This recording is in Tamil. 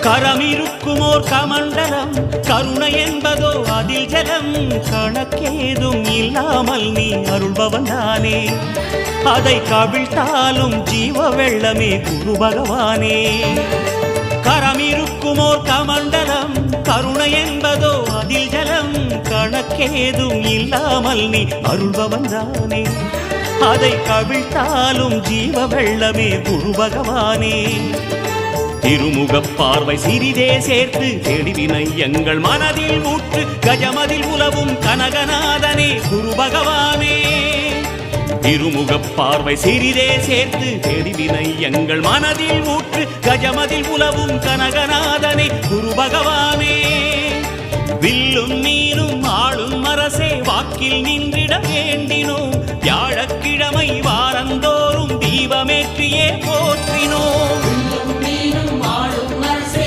கரமிருக்குமோர் கமண்டலம் கருணை என்பதோ அதில் ஜலம் கணக்கேதும் இல்லாமல் நீ அருள்பவன் தானே அதை கவிழ்த்தாலும் ஜீவ வெள்ளமே குரு பகவானே கரமிருக்குமோர் கமண்டலம் கருணை என்பதோ அதில் ஜலம் கணக்கேதும் இல்லாமல் நீ அருள்பவன் தானே அதை கவிழ்த்தாலும் ஜீவ வெள்ளமே குரு பகவானே திருமுகப் பார்வை சிறிதே சேர்த்து தெளிவினை எங்கள் மனதில் ஊற்று கஜமதில் உலவும் கனகநாதனே குரு பகவானே திருமுகப் பார்வை சிறிதே சேர்த்து தெளிவினை எங்கள் மனதில் ஊற்று கஜமதில் உலவும் கனகநாதனே குரு பகவானே வில்லும் மீனும் ஆளும் அரசே வாக்கில் நின்றிட வேண்டினோம் வியாழக்கிழமை வாரந்தோறும் தீபமேற்றியே போற்றினோம்